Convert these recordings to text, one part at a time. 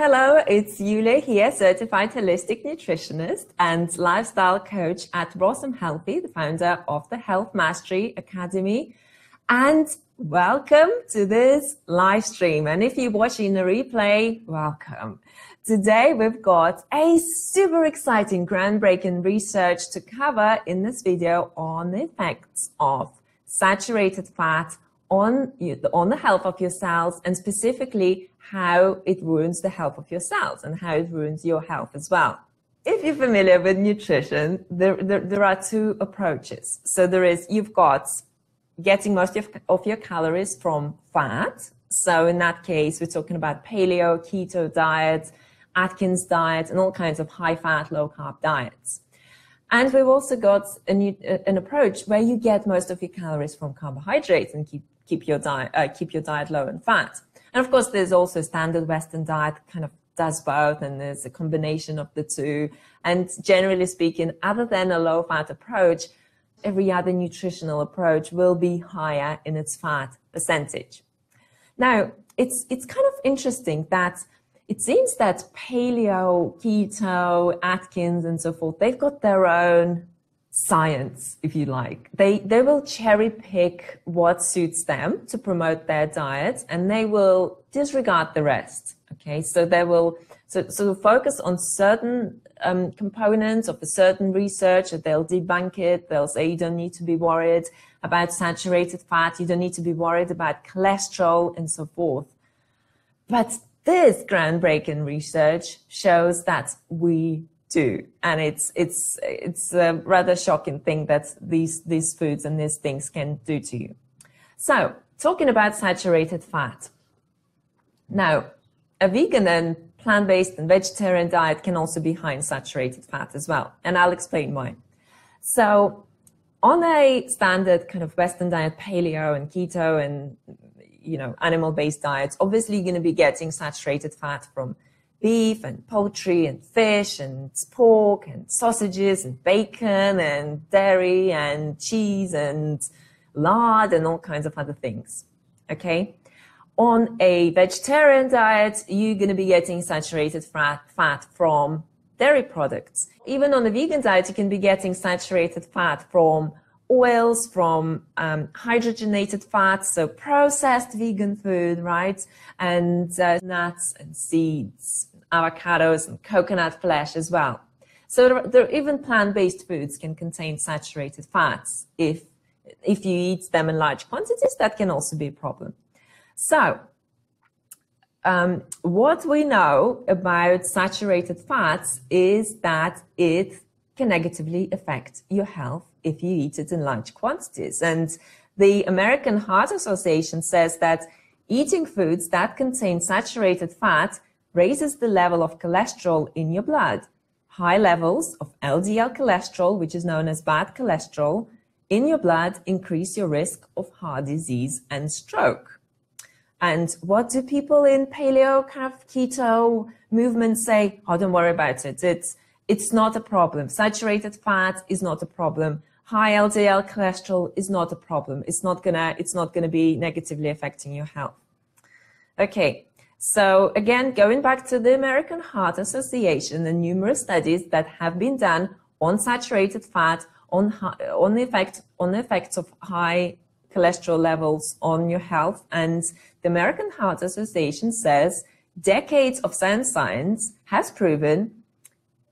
Hello, it's Yulia here, certified holistic nutritionist and lifestyle coach at Blossom Healthy, the founder of the Health Mastery Academy. And welcome to this live stream. And if you're watching the replay, welcome. Today, we've got a super exciting, groundbreaking research to cover in this video on the effects of saturated fat on the health of your cells, and specifically how it ruins the health of your cells and how it ruins your health as well. If you're familiar with nutrition, there are two approaches. So you've got getting most of your calories from fat. So in that case, we're talking about paleo, keto diet, Atkins diet, and all kinds of high-fat, low-carb diets. And we've also got an approach where you get most of your calories from carbohydrates and keep your diet low in fat. And of course, there's also standard Western diet kind of does both, and there's a combination of the two. And generally speaking, other than a low-fat approach, every other nutritional approach will be higher in its fat percentage. Now, it's kind of interesting that it seems that paleo, keto, Atkins, and so forth, they've got their own science, if you like. They will cherry pick what suits them to promote their diet, and they will disregard the rest. Okay, so they will focus on certain components of a certain research, and they'll debunk it. They'll say you don't need to be worried about saturated fat, you don't need to be worried about cholesterol, and so forth. But this groundbreaking research shows that we do, and it's a rather shocking thing that these foods and these things can do to you. So, talking about saturated fat. Now, a vegan and plant-based and vegetarian diet can also be high in saturated fat as well, and I'll explain why. So, on a standard kind of Western diet, paleo and keto and animal-based diets, obviously you're going to be getting saturated fat from beef and poultry and fish and pork and sausages and bacon and dairy and cheese and lard and all kinds of other things. Okay. On a vegetarian diet, you're going to be getting saturated fat from dairy products. Even on a vegan diet, you can be getting saturated fat from oils, from hydrogenated fats, so processed vegan food, right? And nuts and seeds, avocados and coconut flesh as well. So there even plant-based foods can contain saturated fats. If you eat them in large quantities, that can also be a problem. So what we know about saturated fats is that it can negatively affect your health if you eat it in large quantities. And the American Heart Association says that eating foods that contain saturated fat raises the level of cholesterol in your blood. High levels of LDL cholesterol, which is known as bad cholesterol, in your blood increase your risk of heart disease and stroke. And what do people in paleo, kind of keto movement say? Oh, don't worry about it. It's not a problem. Saturated fat is not a problem. High LDL cholesterol is not a problem. It's not gonna be negatively affecting your health. Okay. So again, going back to the American Heart Association and numerous studies that have been done on saturated fat, on the effects of high cholesterol levels on your health, and the American Heart Association says decades of sound science has proven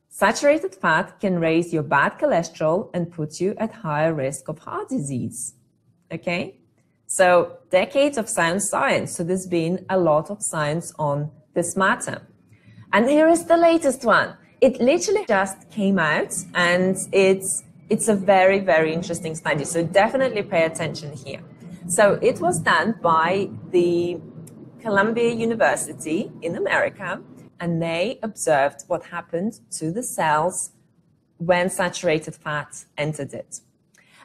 saturated fat can raise your bad cholesterol and put you at higher risk of heart disease. Okay? So decades of sound science. So there's been a lot of science on this matter. And here is the latest one. It literally just came out, and it's a very, very interesting study. So definitely pay attention here. So it was done by the Columbia University in America, and they observed what happened to the cells when saturated fat entered it.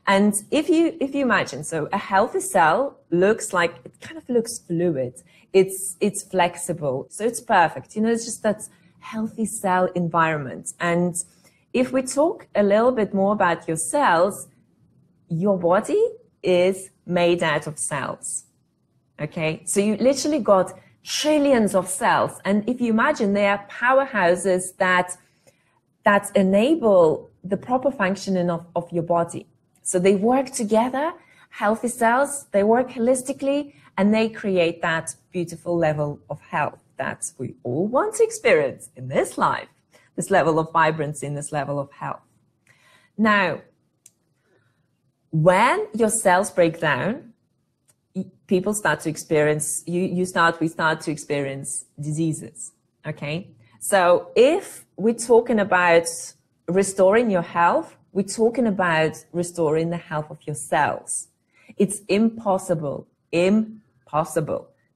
And if you imagine, so a healthy cell looks like, it kind of looks fluid. It's flexible. So it's perfect. It's just that healthy cell environment. And if we talk a little bit more about your cells, your body is made out of cells. Okay. So you literally got trillions of cells. And if you imagine, they are powerhouses that enable the proper functioning of your body. So they work together, healthy cells, they work holistically, and they create that beautiful level of health that we all want to experience in this life, this level of vibrancy, this level of health. Now, when your cells break down, people start to experience, we start to experience diseases, okay? So if we're talking about restoring your health, we're talking about restoring the health of your cells. It's impossible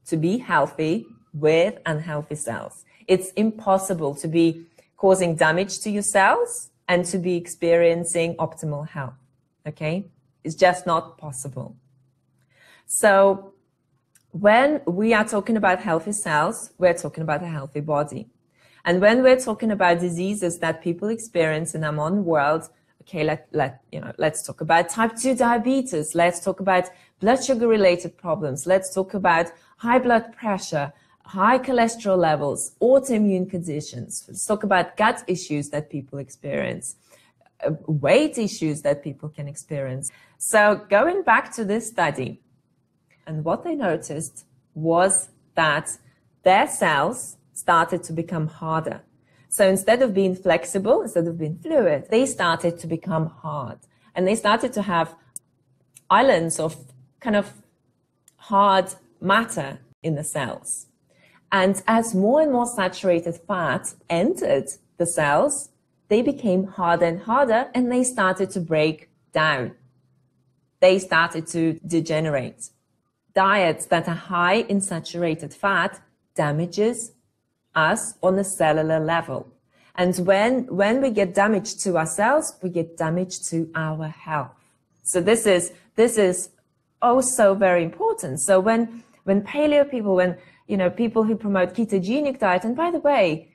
to be healthy with unhealthy cells. It's impossible to be causing damage to your cells and to be experiencing optimal health, okay? It's just not possible. So when we are talking about healthy cells, we're talking about a healthy body. And when we're talking about diseases that people experience in our modern world, okay, let's talk about type 2 diabetes. Let's talk about blood sugar related problems. Let's talk about high blood pressure, high cholesterol levels, autoimmune conditions. Let's talk about gut issues that people experience, weight issues that people can experience. So going back to this study, and what they noticed was that their cells started to become harder. So instead of being flexible, instead of being fluid, they started to become hard. And they started to have islands of kind of hard matter in the cells. And as more and more saturated fat entered the cells, they became harder and harder, and they started to break down. They started to degenerate. Diets that are high in saturated fat damages us on a cellular level. And when we get damage to our cells, we get damage to our health. So this is also very important. So when paleo people, people who promote ketogenic diet, and by the way,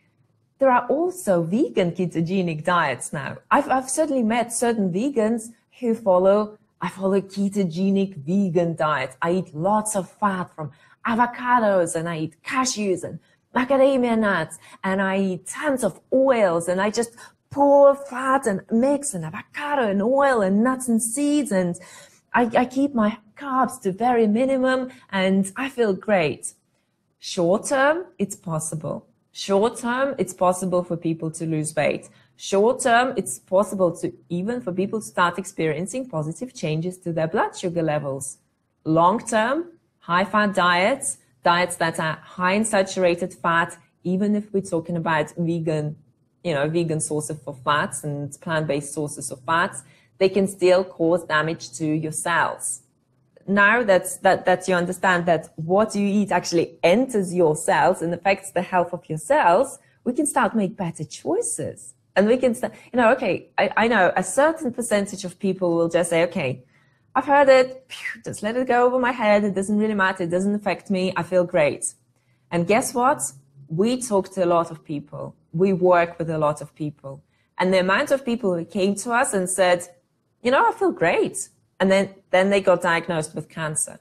there are also vegan ketogenic diets now. I've certainly met certain vegans who follow ketogenic vegan diet. I eat lots of fat from avocados, and I eat cashews and macadamia nuts, and I eat tons of oils, and I just pour fat and mix and avocado and oil and nuts and seeds, and I keep my carbs to very minimum, and I feel great. Short term, it's possible. Short term, it's possible for people to lose weight. Short term, it's possible for people to start experiencing positive changes to their blood sugar levels. Long term, high fat diets that are high in saturated fat, even if we're talking about vegan sources of fats and plant-based sources of fats, they can still cause damage to your cells. Now that you understand that what you eat actually enters your cells and affects the health of your cells, we can start make better choices. And we can start, I know a certain percentage of people will just say, okay, I've heard it, just let it go over my head. It doesn't really matter. It doesn't affect me. I feel great. And guess what? We talk to a lot of people. We work with a lot of people. And the amount of people who came to us and said, I feel great. And then they got diagnosed with cancer.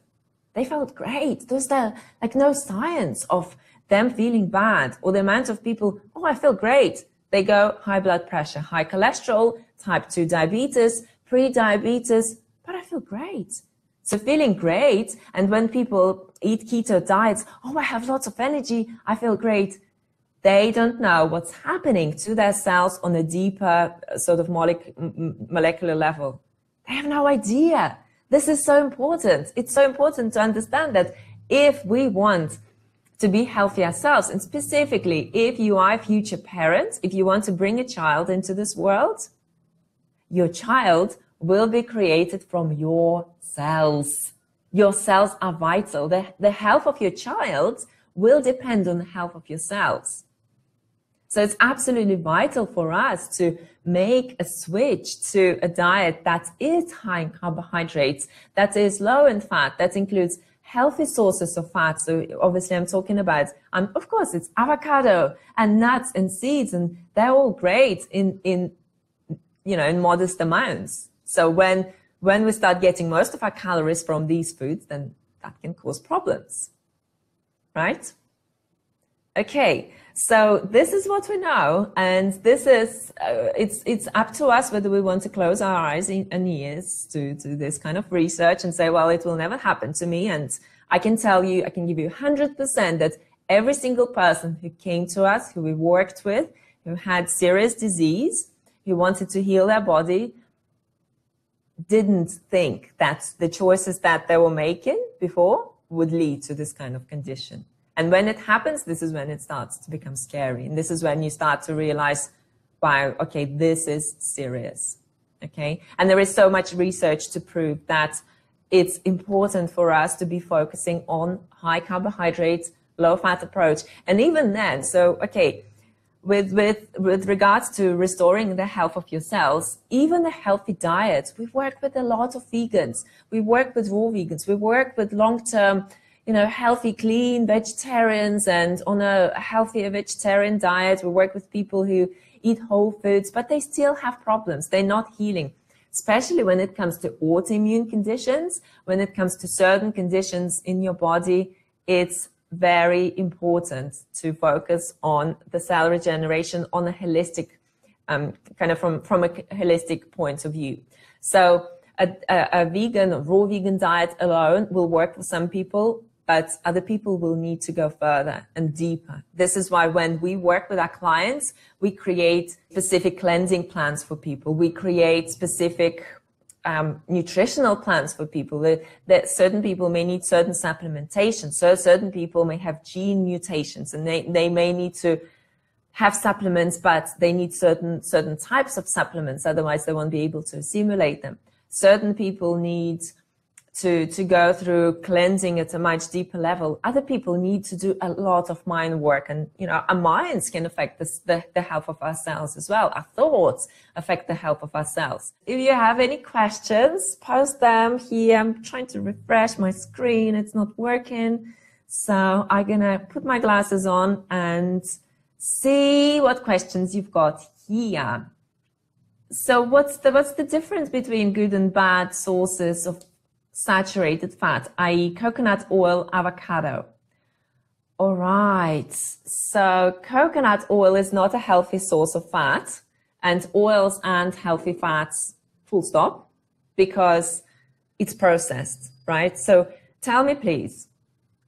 They felt great. There's no science of them feeling bad, or the amount of people, I feel great. They go high blood pressure, high cholesterol, type 2 diabetes, pre-diabetes, but I feel great. So feeling great, and when people eat keto diets, I have lots of energy, I feel great. They don't know what's happening to their cells on a deeper sort of molecular level. They have no idea. This is so important. It's so important to understand that if we want to be healthy ourselves, and specifically if you are a future parent, if you want to bring a child into this world, your child will be created from your cells. Your cells are vital. The health of your child will depend on the health of your cells. So it's absolutely vital for us to make a switch to a diet that is high in carbohydrates, that is low in fat, that includes healthy sources of fat. So obviously I'm talking about, of course, it's avocado and nuts and seeds, and they're all great in modest amounts. So when we start getting most of our calories from these foods, then that can cause problems, right? Okay, so this is what we know, and this is it's up to us whether we want to close our eyes and ears to this kind of research and say, well, it will never happen to me. And I can tell you, I can give you 100% that every single person who came to us, who we worked with, who had serious disease, who wanted to heal their body, didn't think that the choices that they were making before would lead to this kind of condition. And when it happens, this is when it starts to become scary. And this is when you start to realize, wow, okay, this is serious. Okay. And there is so much research to prove that it's important for us to be focusing on high carbohydrates, low fat approach. And even then, so, okay, with regards to restoring the health of your cells, even a healthy diet, we work with a lot of vegans. We work with raw vegans. We work with long-term, healthy, clean vegetarians, and on a healthier vegetarian diet. We work with people who eat whole foods, but they still have problems. They're not healing, especially when it comes to autoimmune conditions, when it comes to certain conditions in your body. It's very important to focus on the cell regeneration on a holistic, kind of from a holistic point of view. So a vegan or raw vegan diet alone will work for some people, but other people will need to go further and deeper. This is why when we work with our clients, we create specific cleansing plans for people. We create specific nutritional plans for people. That certain people may need certain supplementation. So certain people may have gene mutations, and they may need to have supplements, but they need certain types of supplements. Otherwise, they won't be able to assimilate them. Certain people need to go through cleansing at a much deeper level. Other people need to do a lot of mind work, and our minds can affect the health of our cells as well. Our thoughts affect the health of our cells. If you have any questions, post them here. I'm trying to refresh my screen. It's not working. So I'm gonna put my glasses on and see what questions you've got here. So what's the difference between good and bad sources of saturated fat, i.e. coconut oil, avocado? All right. So coconut oil is not a healthy source of fat, and oils aren't healthy fats, full stop, because it's processed, right? So tell me, please,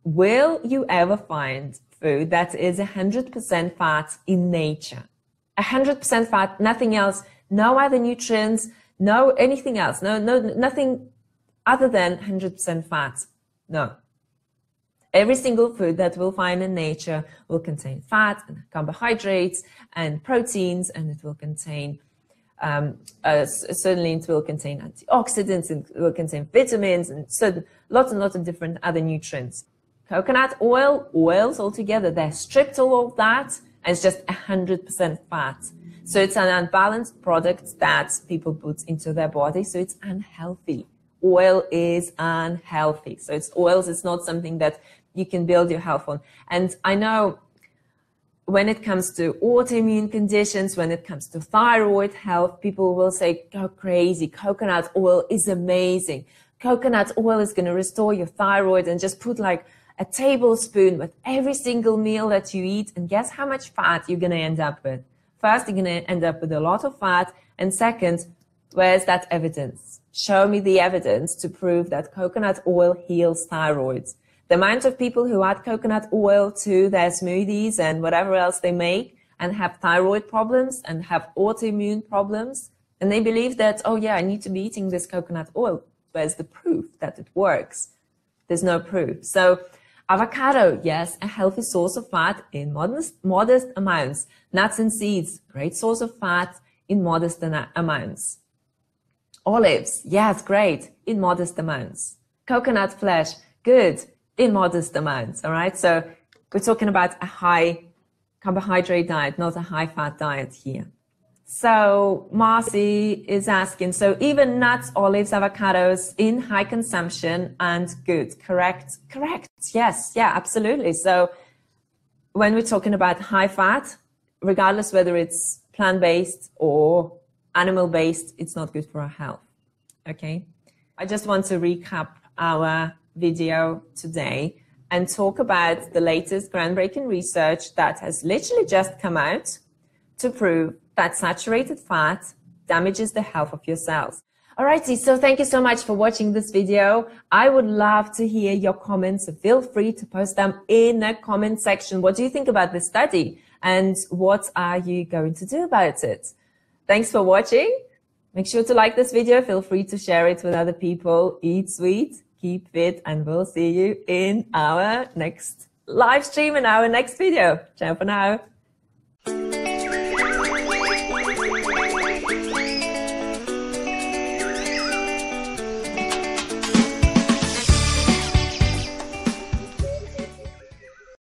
will you ever find food that is 100% fat in nature? 100% fat, nothing else, no other nutrients, no anything else, nothing other than 100% fat. No. Every single food that we'll find in nature will contain fat and carbohydrates and proteins, and it will contain, certainly it will contain antioxidants, and it will contain vitamins, and lots and lots of different other nutrients. Coconut oil, oils altogether, they're stripped of all of that, and it's just 100% fat. So it's an unbalanced product that people put into their body, so it's unhealthy. Oil is unhealthy. So oils is not something that you can build your health on. And I know when it comes to autoimmune conditions, when it comes to thyroid health, people will say, go crazy. Coconut oil is amazing. Coconut oil is going to restore your thyroid, and just put like a tablespoon with every single meal that you eat. And guess how much fat you're going to end up with? First, you're going to end up with a lot of fat. And second, where's that evidence? Show me the evidence to prove that coconut oil heals thyroid. The amount of people who add coconut oil to their smoothies and whatever else they make and have thyroid problems and have autoimmune problems, and they believe that, oh yeah, I need to be eating this coconut oil. Where's the proof that it works? There's no proof. So avocado, yes, a healthy source of fat in modest amounts. Nuts and seeds, great source of fat in modest amounts. Olives, yes, great, in modest amounts. Coconut flesh, good, in modest amounts, all right? So we're talking about a high carbohydrate diet, not a high fat diet here. So Marcy is asking, so even nuts, olives, avocados in high consumption and good, correct? Correct, yes, yeah, absolutely. So when we're talking about high fat, regardless whether it's plant-based or animal-based, it's not good for our health, okay? I just want to recap our video today and talk about the latest groundbreaking research that has literally just come out to prove that saturated fat damages the health of your cells. Alrighty, so thank you so much for watching this video. I would love to hear your comments, so feel free to post them in the comment section. What do you think about this study? And what are you going to do about it? Thanks for watching. Make sure to like this video. Feel free to share it with other people. Eat sweet, keep fit, and we'll see you in our next live stream, in our next video. Ciao for now.